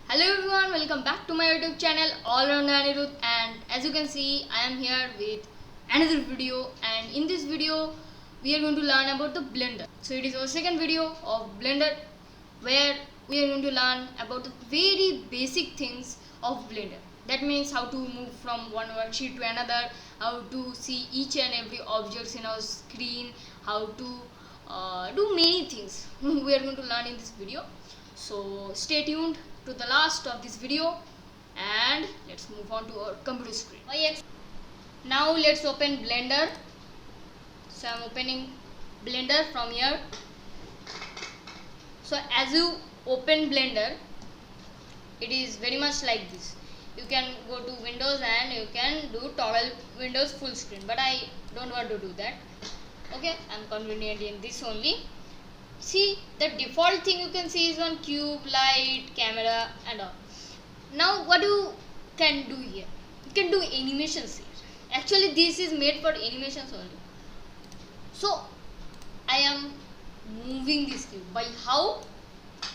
Hello everyone, welcome back to my YouTube channel All Around Anirudh, and as you can see I am here with another video, and in this video we are going to learn about the Blender. So it is our second video of Blender where we are going to learn about the very basic things of Blender. That means how to move from one worksheet to another, how to see each and every objects in our screen, how to do many things we are going to learn in this video. So stay tuned to the last of this video and let's move on to our computer screen. Now let's open Blender. So I'm opening Blender from here. So as you open Blender, it is very much like this. You can go to Windows and you can do toggle Windows full screen, but I don't want to do that. Okay, I'm convenient in this only. See, the default thing you can see is one cube, light, camera and all. Now what you can do here, you can do animations here. Actually this is made for animations only. So I am moving this cube by how?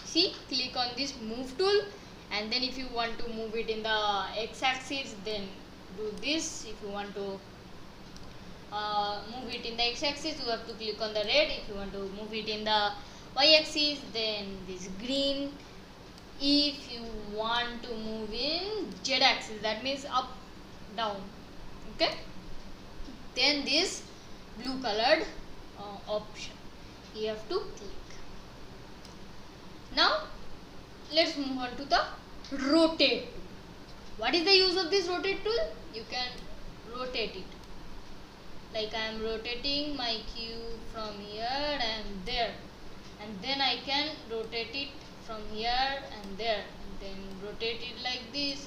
See, click on this move tool, and then if you want to move it in the x-axis, then do this. If you want to move it in the x-axis, you have to click on the red. If you want to move it in the y-axis, then this green. If you want to move in z-axis, that means up, down. Okay, then this blue colored option you have to click. Now let's move on to the rotate tool. What is the use of this rotate tool? You can rotate it. Like I am rotating my cube from here and there, and then I can rotate it from here and there, and then rotate it like this.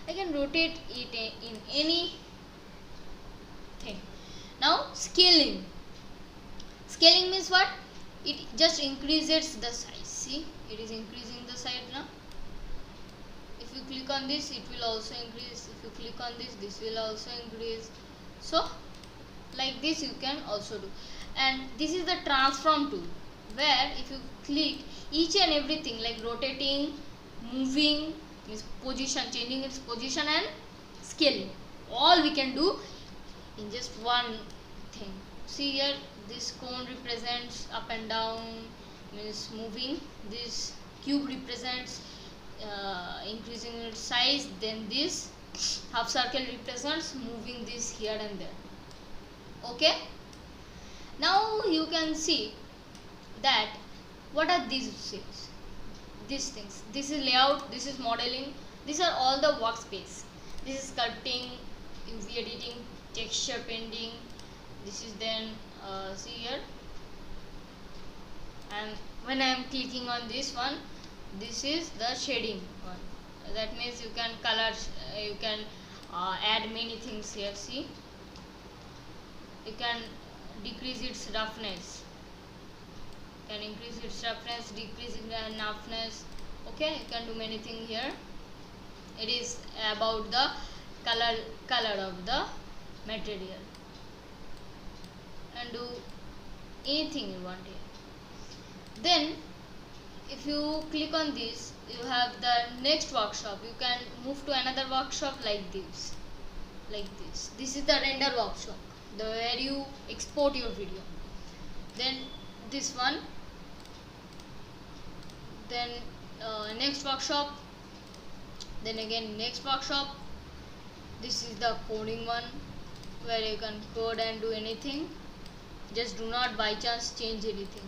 I can rotate it in any thing. Now scaling. Scaling means what? It just increases the size. See, it is increasing the size now. If you click on this, it will also increase. If you click on this will also increase. So like this you can also do. And this is the transform tool, where if you click each and everything like rotating, moving, its position, changing its position and scaling, all we can do in just one thing. See here, this cone represents up and down, means moving. This cube represents increasing its size. Then this half circle represents moving this here and there. Okay, now you can see that what are these things? This is layout, this is modeling, these are all the workspace. This is sculpting, UV editing, texture painting. This is then see here, and when I am clicking on this one, this is the shading one. That means you can color, you can add many things here. See, you can decrease its roughness, can increase its roughness, decrease its roughness. Okay, you can do many things here. It is about the color of the material, and do anything you want here. Then if you click on this, you have the next workshop. You can move to another workshop like this, this is the render workshop, where you export your video. Then this one, then next workshop, then again next workshop. This is the coding one, where you can code and do anything. Just do not by chance change anything.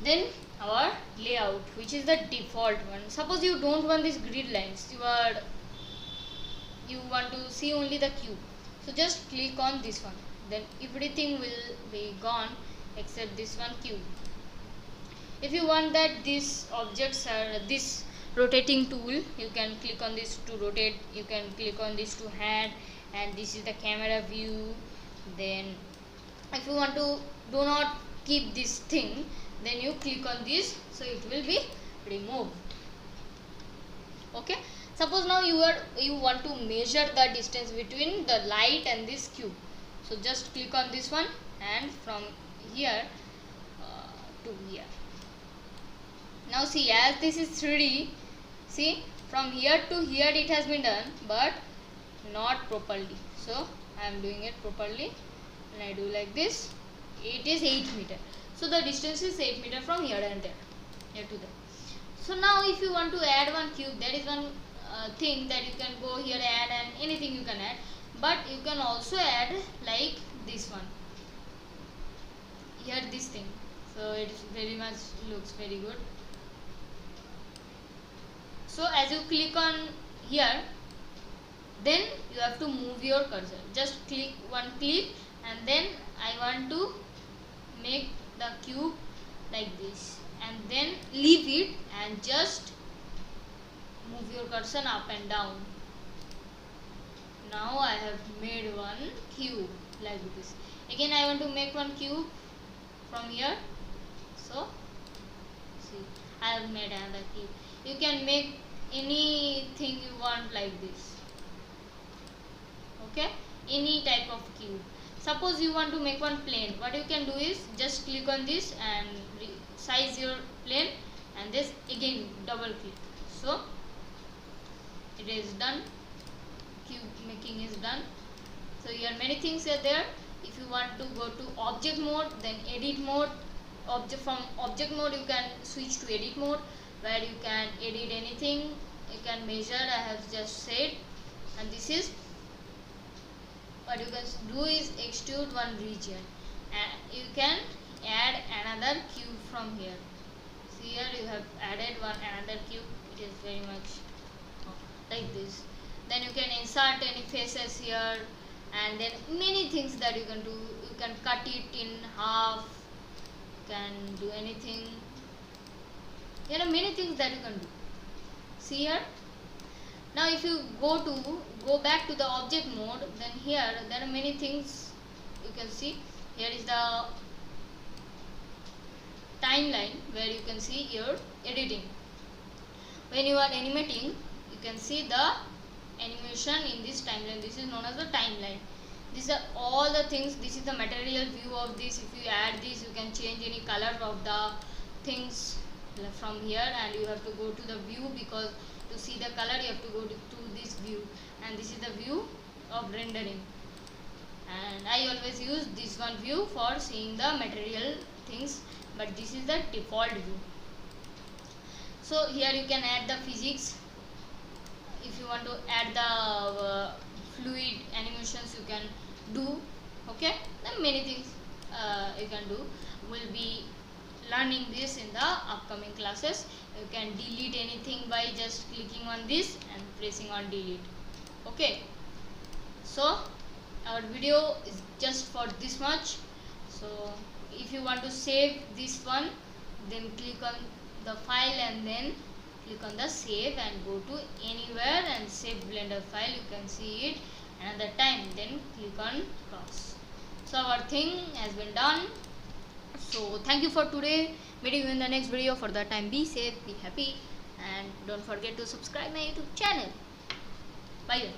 Then our layout, which is the default one. Suppose you don't want these grid lines, you want to see only the cube, so just click on this one, then everything will be gone except this one cube. If you want that these objects are this rotating tool, you can click on this to rotate, you can click on this to hand, and this is the camera view. Then if you want to do not keep this thing, then you click on this, so it will be removed. Okay, suppose now you want to measure the distance between the light and this cube, so just click on this one, and from here to here. Now see, as this is 3D, see from here to here it has been done, but not properly. So I am doing it properly, and I do like this. It is 8 meter. So the distance is 8 meter from here and there, here to there. So now if you want to add one cube, that is one thing that you can go here add, and anything you can add. But you can also add like this one here, this thing. So it very much looks very good. So as you click on here, then you have to move your cursor. Just click one click, and then I want to make the cube like this, and then leave it and just move your cursor up and down. Now I have made one cube like this. Again I want to make one cube from here. So see, I have made another cube. You can make anything you want like this. Okay, any type of cube. Suppose you want to make one plane, what you can do is just click on this and size your plane, and this again double click. So it is done. Cube making is done. So here many things are there. If you want to go to object mode, then edit mode. From object mode you can switch to edit mode, where you can edit anything. You can measure, I have just said. And this is what you can do is extrude one region, and you can add another cube from here. See, here you have added another cube. It is very much like this. Then you can insert any faces here, and then many things that you can do. You can cut it in half, you can do anything. There are many things that you can do. See here. Now if you go back to the object mode, then here there are many things you can see. Here is the timeline, where you can see your editing. When you are animating, you can see the animation in this timeline. This is known as the timeline. These are all the things. This is the material view of this. If you add this, you can change any color of the things from here, and you have to go to the view, because to see the color you have to go to this view, and this is the view of rendering. And I always use this one view for seeing the material things, but this is the default view. So here you can add the physics. If you want to add the fluid animations, you can do. Okay, then many things you can do. We'll be learning this in the upcoming classes. You can delete anything by just clicking on this and pressing on delete. Okay, so our video is just for this much. So if you want to save this one, then click on the file and then click on the save, and go to anywhere and save Blender file. You can see it another time, then click on cross. So our thing has been done. So thank you for today. Meet you in the next video. For that time, be safe, be happy, and don't forget to subscribe my YouTube channel. Bye.